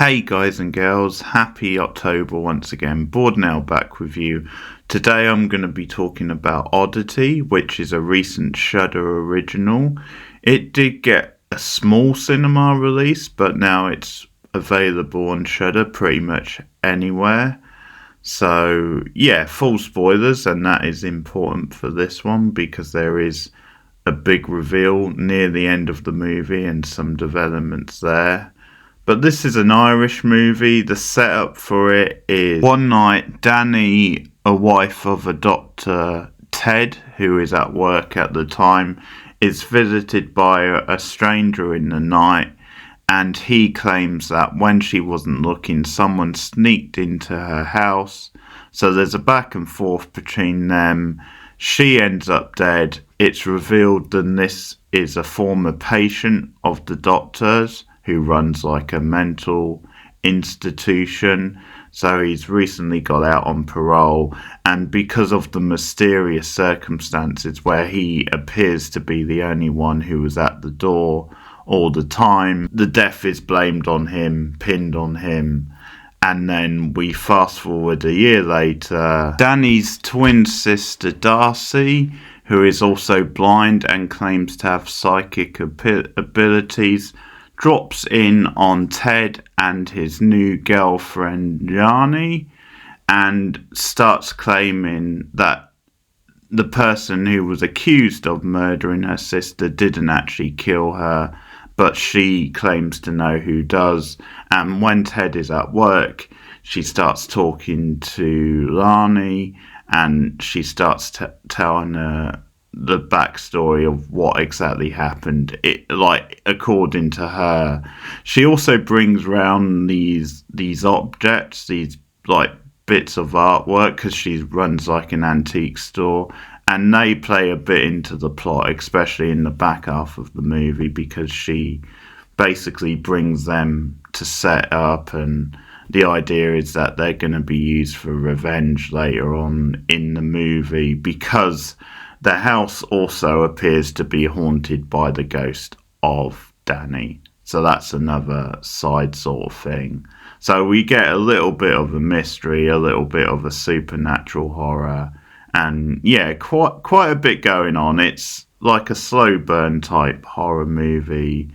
Hey guys and girls, happy October once again. Board now back with you. Today I'm going to be talking about Oddity, which is a recent Shudder original. It did get a small cinema release, but now it's available on Shudder pretty much anywhere. So yeah, full spoilers, and that is important for this one because there is a big reveal near the end of the movie and some developments there. But this is an Irish movie. The setup for it is one night, Danny, a wife of a doctor, Ted, who is at work at the time, is visited by a stranger in the night, and he claims that when she wasn't looking, someone sneaked into her house. So there's a back and forth between them. She ends up dead. It's revealed that this is a former patient of the doctor's, who runs like a mental institution. So he's recently got out on parole, and because of the mysterious circumstances where he appears to be the only one who was at the door all the time, the death is blamed on him, pinned on him. And then we fast forward a year later, Danny's twin sister Darcy, who is also blind and claims to have psychic abilities, drops in on Ted and his new girlfriend Jani and starts claiming that the person who was accused of murdering her sister didn't actually kill her, but she claims to know who does. And when Ted is at work, she starts talking to Lani and she starts telling her the backstory of what exactly happened. It, like, according to her, she also brings round these objects, these like bits of artwork, because she runs like an antique store, and they play a bit into the plot, especially in the back half of the movie, because she basically brings them to set up, and the idea is that they're going to be used for revenge later on in the movie, because the house also appears to be haunted by the ghost of Danny. So that's another side sort of thing. So we get a little bit of a mystery, a little bit of a supernatural horror, and yeah, quite a bit going on. It's like a slow burn type horror movie.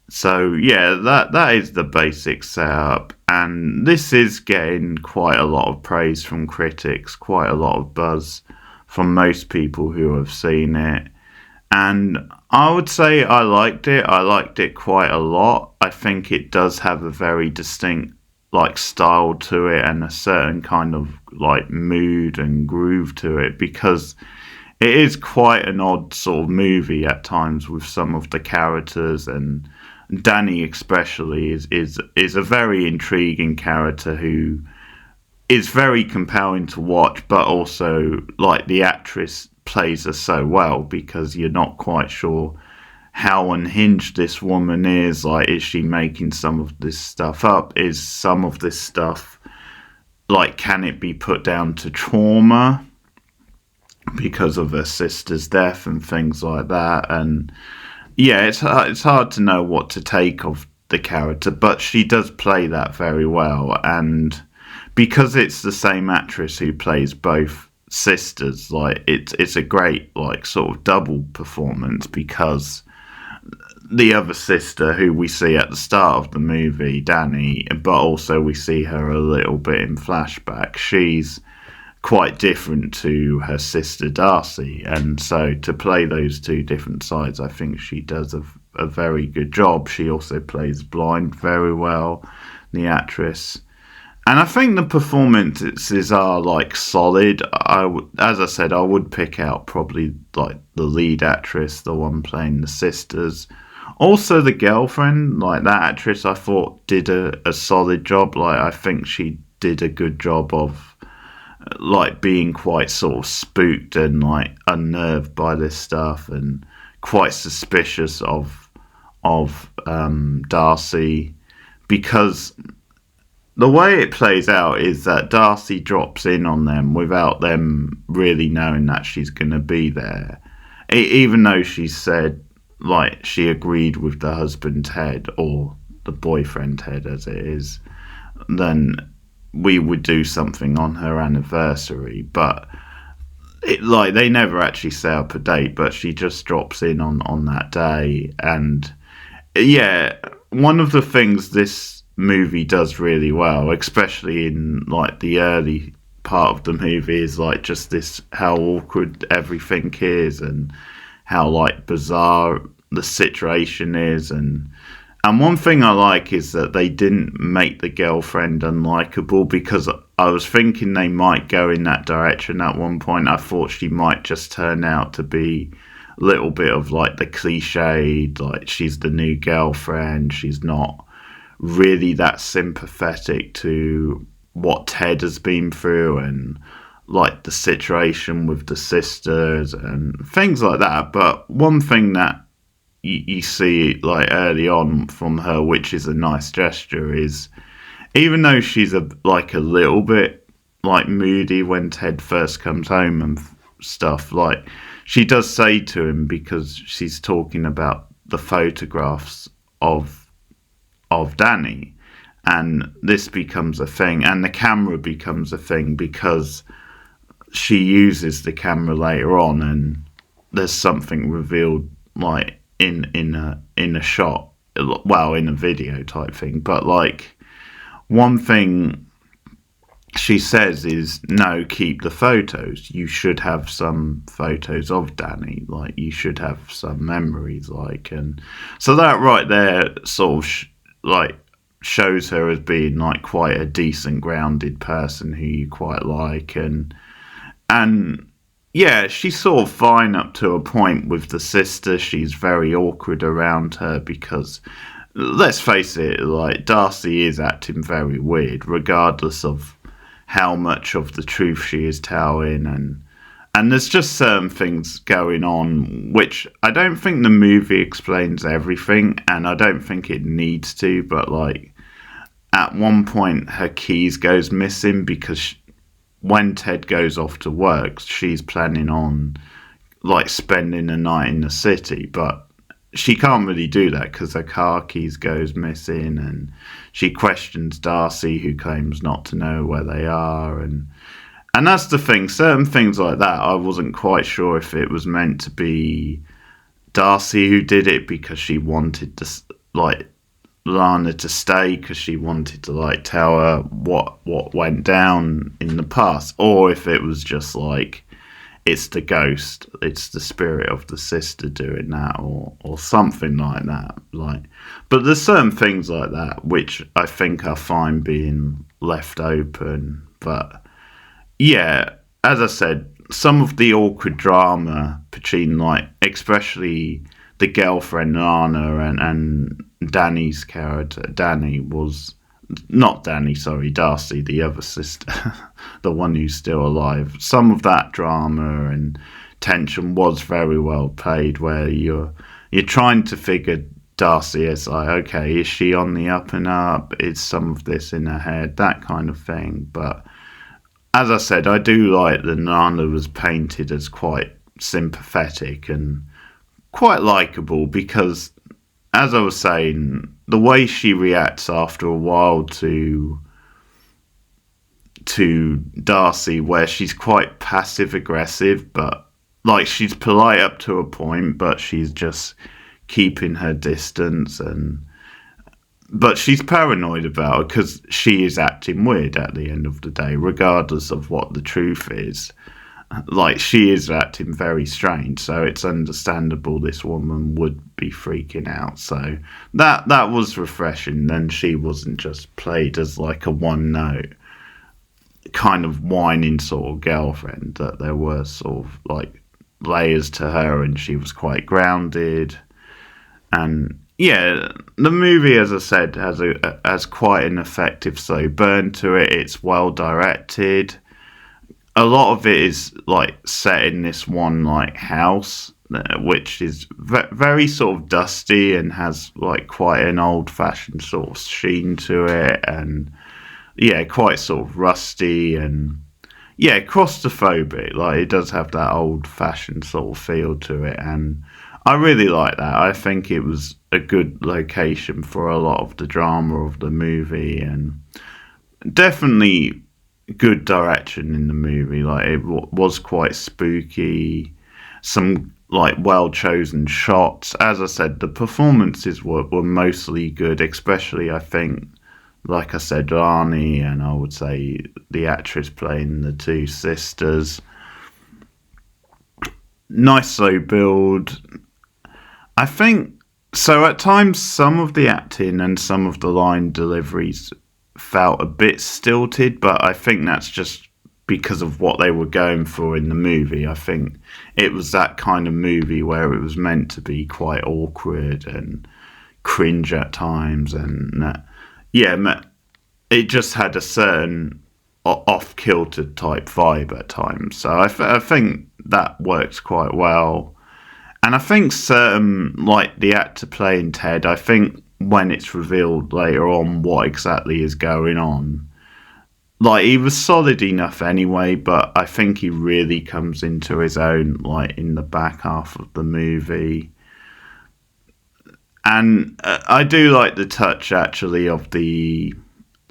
So yeah, that is the basic setup, and this is getting quite a lot of praise from critics, quite a lot of buzz from most people who have seen it. And I would say I liked it. I liked it quite a lot. I think it does have a very distinct like style to it and a certain kind of like mood and groove to it, because it is quite an odd sort of movie at times with some of the characters, and Danny especially is a very intriguing character who is very compelling to watch, but also like the actress plays her so well because you're not quite sure how unhinged this woman is. Like, is she making some of this stuff up? Is some of this stuff, like, can it be put down to trauma because of her sister's death and things like that? And yeah, it's hard to know what to take of the character, but she does play that very well. And because it's the same actress who plays both sisters, like it's a great like sort of double performance, because the other sister, who we see at the start of the movie, Danny, but also we see her a little bit in flashback, she's quite different to her sister Darcy, and so to play those two different sides, I think she does a very good job. She also plays blind very well, the actress. And I think the performances are like solid. As I said, I would pick out probably like the lead actress, the one playing the sisters. Also the girlfriend, like that actress, I thought did a solid job. Like, I think she did a good job of like being quite sort of spooked and like unnerved by this stuff, and quite suspicious of Darcy, because the way it plays out is that Darcy drops in on them without them really knowing that she's going to be there. Even though she said, like, she agreed with the husband Ted, or the boyfriend Ted as it is, then we would do something on her anniversary. But like they never actually set up a date, but she just drops in on that day. And yeah, one of the things this movie does really well, especially in like the early part of the movie, is like just this how awkward everything is and how like bizarre the situation is. And one thing I like is that they didn't make the girlfriend unlikable, because I was thinking they might go in that direction at one point. I thought she might just turn out to be a little bit of like the cliched, like she's the new girlfriend. She's not really that sympathetic to what Ted has been through and like the situation with the sisters and things like that. But one thing that you see like early on from her, which is a nice gesture, is even though she's like a little bit like moody when Ted first comes home and stuff, like she does say to him, because she's talking about the photographs of Danny, and this becomes a thing, and the camera becomes a thing because she uses the camera later on, and there's something revealed like in a shot, well, in a video type thing. But like one thing she says is, no, keep the photos. You should have some photos of Danny. Like you should have some memories. Like, and so that right there sort of like shows her as being like quite a decent, grounded person who you quite like. And yeah, she's sort of fine up to a point with the sister. She's very awkward around her because, let's face it, like Darcy is acting very weird, regardless of how much of the truth she is telling. And there's just certain things going on which I don't think the movie explains everything, and I don't think it needs to. But like at one point, her keys goes missing because when Ted goes off to work, she's planning on like spending a night in the city, but she can't really do that because her car keys goes missing, and she questions Darcy, who claims not to know where they are. And that's the thing, certain things like that, I wasn't quite sure if it was meant to be Darcy who did it because she wanted to like Lana to stay because she wanted to like tell her what went down in the past, or if it was just like it's the ghost, it's the spirit of the sister doing that, or something like that. Like, but there's certain things like that which I think are fine being left open. But yeah, as I said, some of the awkward drama between like especially the girlfriend Lana and Danny's character. Danny was not Danny, sorry, Darcy, the other sister, the one who's still alive. Some of that drama and tension was very well played, where you're trying to figure Darcy is like, okay, is she on the up and up? Is some of this in her head? That kind of thing. But as I said, I do like that Lana was painted as quite sympathetic and quite likable, because as I was saying, the way she reacts after a while to Darcy, where she's quite passive aggressive, but like she's polite up to a point, but she's just keeping her distance, but she's paranoid about her because she is acting weird at the end of the day, regardless of what the truth is. Like, she is acting very strange, so it's understandable this woman would be freaking out. So that was refreshing. Then she wasn't just played as like a one note kind of whining sort of girlfriend, that there were sort of like layers to her, and she was quite grounded. And yeah, the movie, as I said, has quite an effective slow burn to it. It's well directed. A lot of it is like set in this one like house, which is very sort of dusty and has like quite an old-fashioned sort of sheen to it, and yeah, quite sort of rusty and yeah, claustrophobic. Like, it does have that old-fashioned sort of feel to it, and I really like that. I think it was a good location for a lot of the drama of the movie, and definitely good direction in the movie. Like it was quite spooky, some like well chosen shots. As I said, the performances were mostly good, especially I think, like I said, Rani, and I would say the actress playing the two sisters. Nice slow build. I think so. At times, some of the acting and some of the line deliveries felt a bit stilted, but I think that's just because of what they were going for in the movie. I think it was that kind of movie where it was meant to be quite awkward and cringe at times, and yeah, it just had a certain off kilter type vibe at times. So I think that works quite well. And I think certain, like the actor playing Ted, I think when it's revealed later on what exactly is going on, like he was solid enough anyway, but I think he really comes into his own like in the back half of the movie. And I do like the touch actually of the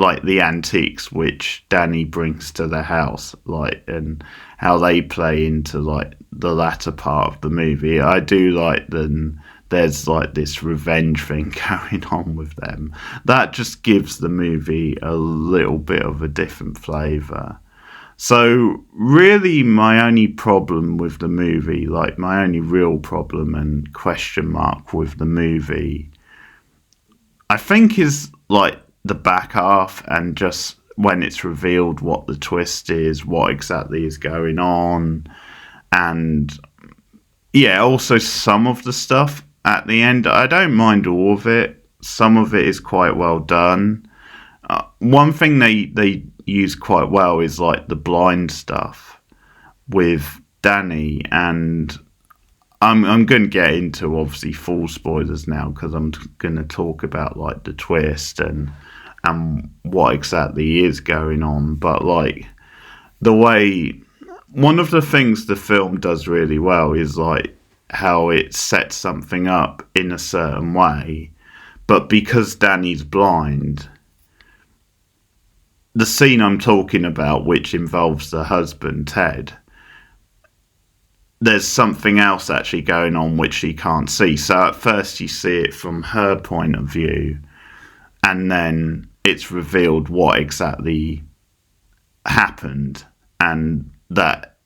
like the antiques which Danny brings to the house, like, and how they play into like the latter part of the movie. I do like them. There's like this revenge thing going on with them. That just gives the movie a little bit of a different flavour. So really my only problem with the movie, like my only real problem and question mark with the movie, I think is like the back half, and just when it's revealed what the twist is, what exactly is going on, and yeah, also some of the stuff at the end. I don't mind all of it. Some of it is quite well done. One thing they use quite well is like the blind stuff with Danny, and I'm going to get into obviously full spoilers now because I'm going to talk about like the twist and what exactly is going on. But like the way, one of the things the film does really well is like how it sets something up in a certain way, but because Danny's blind, the scene I'm talking about, which involves the husband Ted, there's something else actually going on which she can't see. So at first you see it from her point of view, and then it's revealed what exactly happened, and that,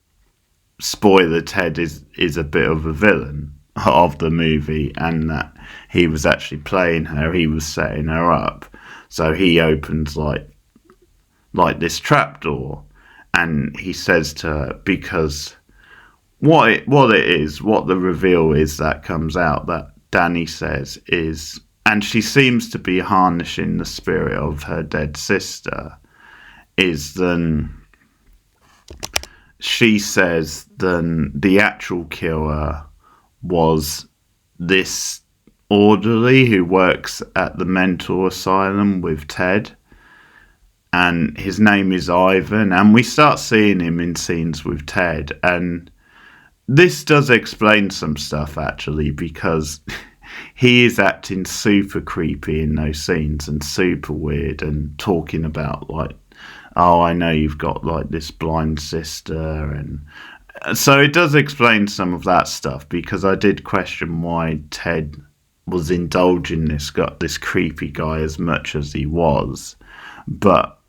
spoiler, Ted is a bit of a villain of the movie, and that he was actually playing her, he was setting her up. So he opens like this trapdoor, and he says to her, because what the reveal is that comes out, that Danny says is, and she seems to be harnessing the spirit of her dead sister, is then she says then the actual killer was this orderly who works at the mental asylum with Ted, and his name is Ivan, and we start seeing him in scenes with Ted, and this does explain some stuff actually, because he is acting super creepy in those scenes and super weird, and talking about like, oh, I know you've got like this blind sister, and so it does explain some of that stuff, because I did question why Ted was indulging this creepy guy as much as he was. But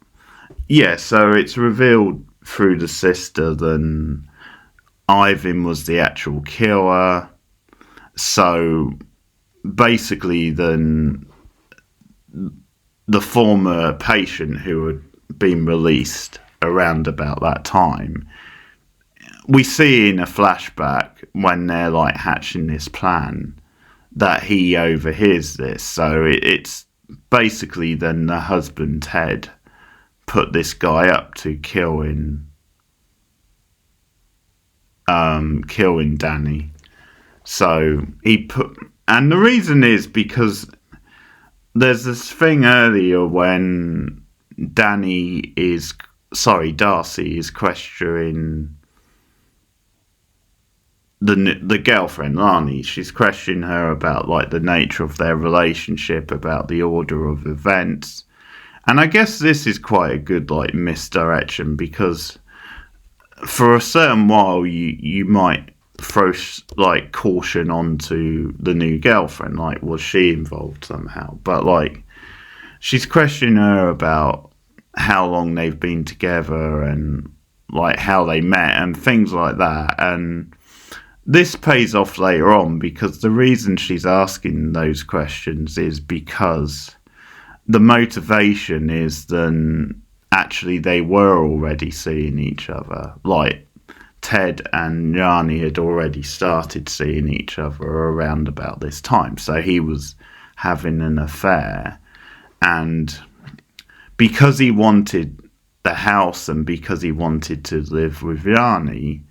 yeah, so it's revealed through the sister then Ivan was the actual killer. So basically then the former patient who had been released around about that time, we see in a flashback when they're like hatching this plan that he overhears this. So it's basically then the husband Ted put this guy up to killing Danny. So he put, and the reason is because there's this thing earlier when Darcy is questioning the girlfriend Lani, she's questioning her about like the nature of their relationship, about the order of events. And I guess this is quite a good like misdirection, because for a certain while you might throw like caution onto the new girlfriend, like was she involved somehow? But like she's questioning her about how long they've been together and like how they met and things like that. And this pays off later on, because the reason she's asking those questions is because the motivation is then actually they were already seeing each other. Like Ted and Yanni had already started seeing each other around about this time, so he was having an affair. And because he wanted the house and because he wanted to live with Yanni,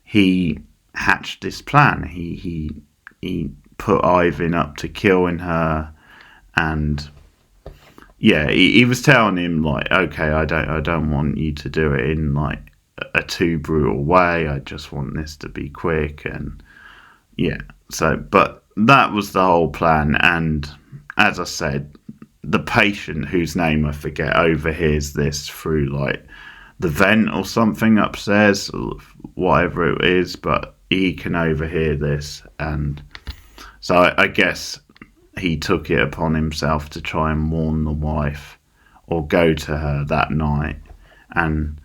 he hatched this plan. He put Ivan up to killing her, and yeah, he was telling him like, okay, I don't want you to do it in like a too brutal way. I just want this to be quick. And yeah, so but that was the whole plan. And as I said, the patient, whose name I forget, overhears this through like the vent or something upstairs, whatever it is, but he can overhear this. And so I guess he took it upon himself to try and warn the wife or go to her that night. And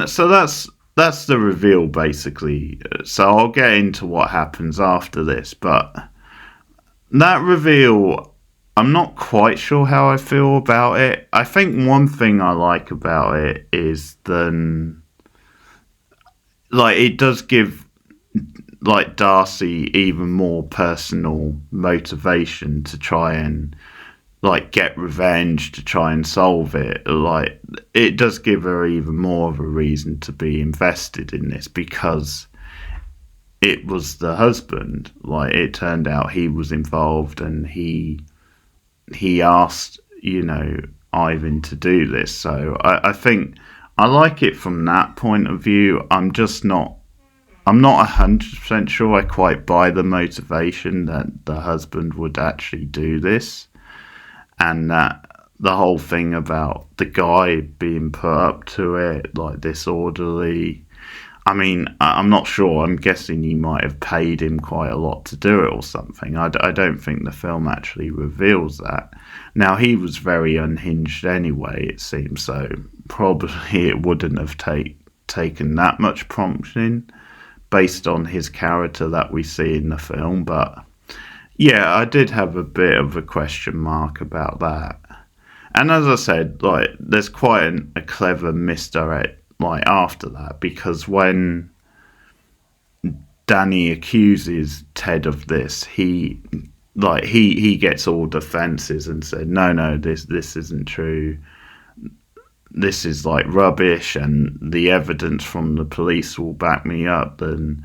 so that's the reveal basically. So I'll get into what happens after this, but that reveal, I'm not quite sure how I feel about it. I think one thing I like about it is then, like, it does give like Darcy even more personal motivation to try and like get revenge, to try and solve it. Like, it does give her even more of a reason to be invested in this, because it was the husband. Like, it turned out he was involved, and he asked, Ivan to do this. So I think I like it from that point of view. I'm not 100% sure I quite buy the motivation that the husband would actually do this, and that the whole thing about the guy being put up to it, like disorderly. I mean, I'm not sure. I'm guessing he might have paid him quite a lot to do it or something. I don't think the film actually reveals that. Now, he was very unhinged anyway, it seems, so probably it wouldn't have taken that much prompting based on his character that we see in the film. But yeah, I did have a bit of a question mark about that. And as I said, like, there's quite a clever misdirect like after that, because when Danny accuses Ted of this, he gets all defenses and said, no, this isn't true. This is like rubbish, and the evidence from the police will back me up. And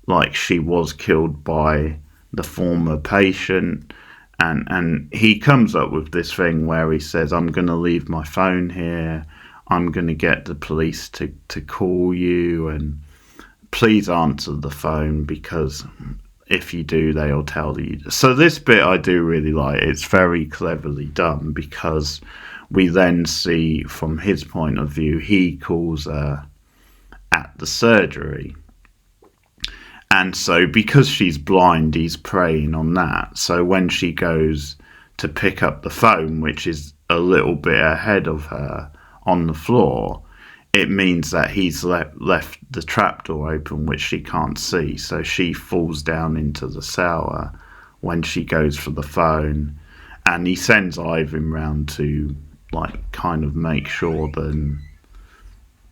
like, she was killed by the former patient. And he comes up with this thing where he says, I'm going to leave my phone here. I'm going to get the police to call you, and please answer the phone, because if you do, they'll tell you. So this bit I do really like. It's very cleverly done, because we then see from his point of view, he calls her at the surgery. And so because she's blind, he's preying on that. So when she goes to pick up the phone, which is a little bit ahead of her on the floor, it means that he's left the trapdoor open, which she can't see. So she falls down into the cellar when she goes for the phone. And he sends Ivan round to like kind of make sure that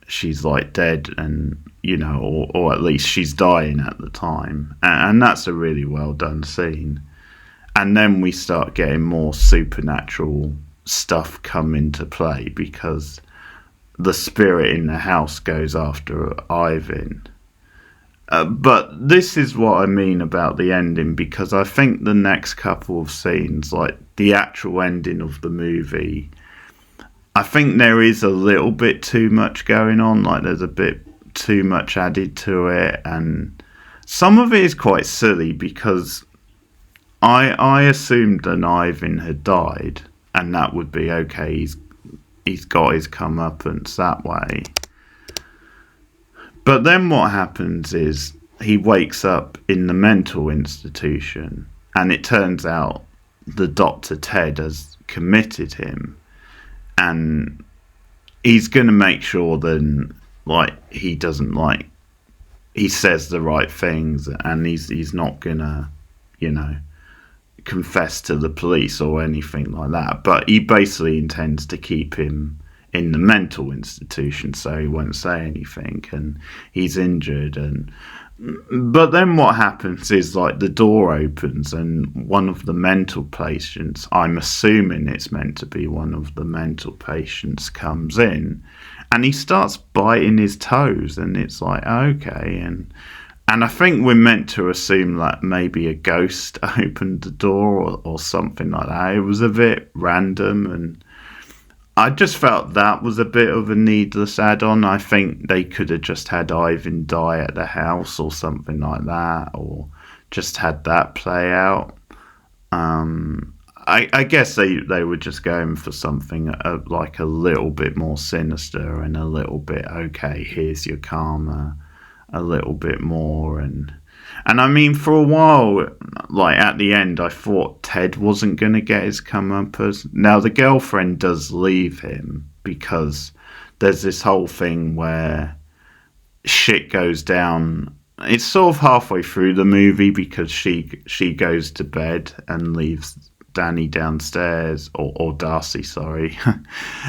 she's like dead, and or at least she's dying at the time. And that's a really well done scene. And then we start getting more supernatural stuff come into play, because the spirit in the house goes after Ivan. But this is what I mean about the ending, because I think the next couple of scenes, like the actual ending of the movie, I think there is a little bit too much going on. Like, there's a bit too much added to it, and some of it is quite silly because I assumed that Ivan had died, and that would be okay. He's got his comeuppance that way. But then what happens is he wakes up in the mental institution, and it turns out the Dr. Ted has committed him, and he's going to make sure then, like, he doesn't, like, he says the right things, and he's not going to, you know, confess to the police or anything like that. But he basically intends to keep him in the mental institution so he won't say anything, and he's injured. And but then what happens is, like, the door opens and one of the mental patients, I'm assuming it's meant to be one of the mental patients, comes in, and he starts biting his toes, and it's like, okay. And I think we're meant to assume that maybe a ghost opened the door or something like that. It was a bit random, and I just felt that was a bit of a needless add-on. I think they could have just had Ivan die at the house or something like that, or just had that play out. I guess they were just going for something like a little bit more sinister and a little bit, okay, here's your karma, a little bit more. And I mean, for a while, like, at the end, I thought Ted wasn't going to get his comeuppance. Now, the girlfriend does leave him because there's this whole thing where shit goes down. It's sort of halfway through the movie because she goes to bed and leaves Danny downstairs, or Darcy, sorry.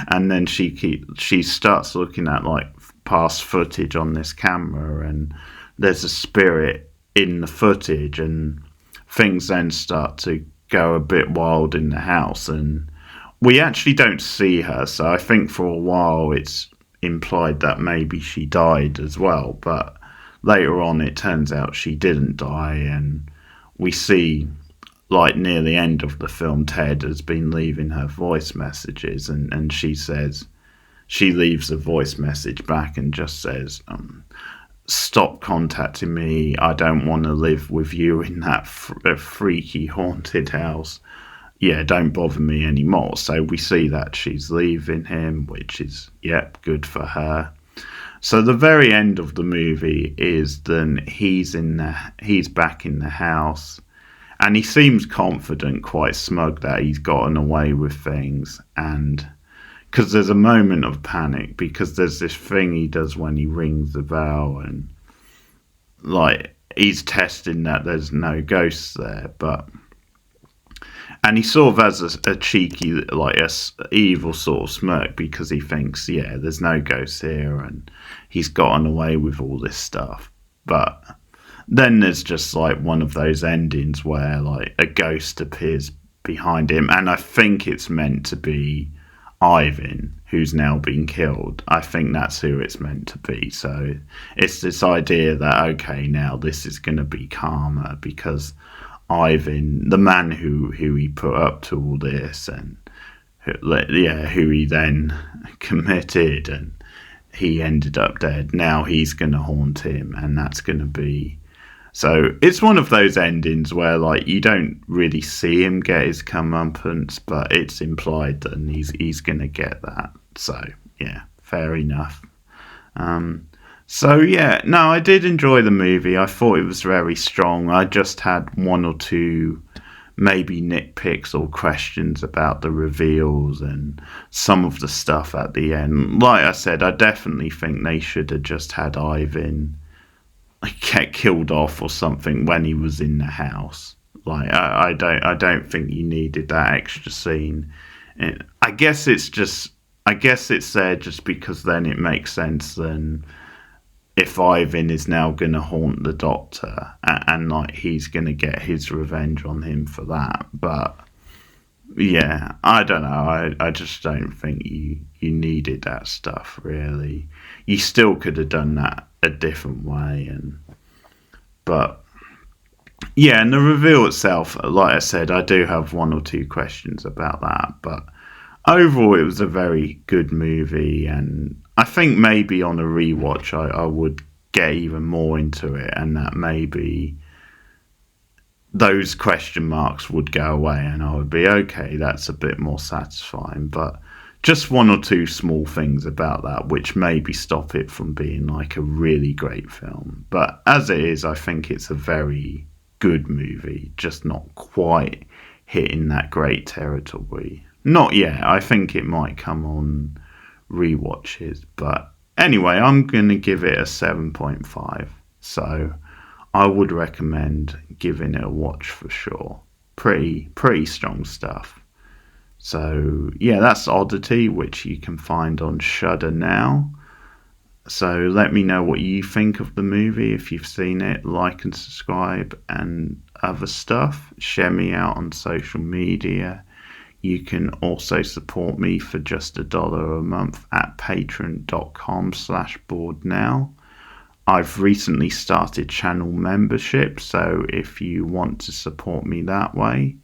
And then she starts looking at, like, past footage on this camera, and there's a spirit in the footage, and things then start to go a bit wild in the house, and we actually don't see her, so I think for a while it's implied that maybe she died as well, but later on it turns out she didn't die. And we see, like, near the end of the film, Ted has been leaving her voice messages, and she says, she leaves a voice message back and just says, stop contacting me, I don't want to live with you in that freaky haunted house. Yeah, don't bother me anymore. So we see that she's leaving him, which is, yep, good for her. So the very end of the movie is then he's back in the house, and he seems confident, quite smug that he's gotten away with things. And because there's a moment of panic, because there's this thing he does when he rings the bell, and, like, he's testing that there's no ghosts there, and he sort of has a cheeky, like, a evil sort of smirk because he thinks, yeah, there's no ghosts here, and he's gotten away with all this stuff. But then there's just, like, one of those endings where, like, a ghost appears behind him, and I think it's meant to be Ivan, who's now been killed. I think that's who it's meant to be. So it's this idea that, okay, now this is going to be karma because Ivan, the man who he put up to all this, and who he then committed, and he ended up dead. Now he's going to haunt him, and that's going to be. So it's one of those endings where, like, you don't really see him get his comeuppance, but it's implied that he's going to get that. So yeah, fair enough. So yeah, no, I did enjoy the movie. I thought it was very strong. I just had one or two maybe nitpicks or questions about the reveals and some of the stuff at the end. Like I said, I definitely think they should have just had Ivan get killed off or something when he was in the house. Like, I don't think you needed that extra scene. I guess it's there just because then it makes sense then if Ivan is now going to haunt the Doctor, and like, he's going to get his revenge on him for that. But yeah, I don't know. I just don't think you needed that stuff, really. You still could have done that a different way. But yeah, and the reveal itself, like I said, I do have one or two questions about that. But overall, it was a very good movie, and I think maybe on a rewatch I would get even more into it, and that maybe those question marks would go away and I would be okay, that's a bit more satisfying. But just one or two small things about that which maybe stop it from being like a really great film. But as it is, I think it's a very good movie, just not quite hitting that great territory. Not yet. I think it might come on rewatches. But anyway, I'm going to give it a 7.5. So I would recommend giving it a watch for sure. Pretty strong stuff. So yeah, that's Oddity, which you can find on Shudder now. So let me know what you think of the movie. If you've seen it, like and subscribe and other stuff. Share me out on social media. You can also support me for just $1 a month at patreon.com/borednow. I've recently started channel membership, so if you want to support me that way,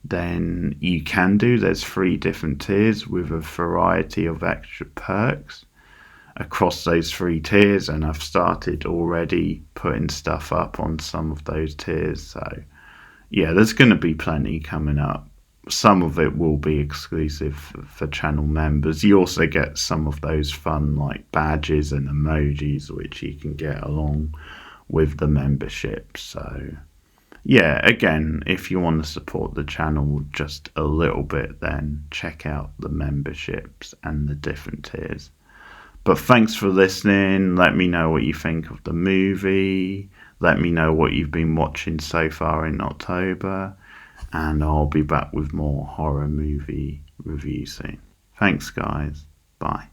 then you can do. There's 3 different tiers with a variety of extra perks across those 3 tiers, and I've started already putting stuff up on some of those tiers. So yeah, there's going to be plenty coming up. Some of it will be exclusive for channel members. You also get some of those fun like badges and emojis which you can get along with the membership. So yeah, again, if you want to support the channel just a little bit, then check out the memberships and the different tiers. But thanks for listening. Let me know what you think of the movie. Let me know what you've been watching so far in October. And I'll be back with more horror movie reviews soon. Thanks, guys. Bye.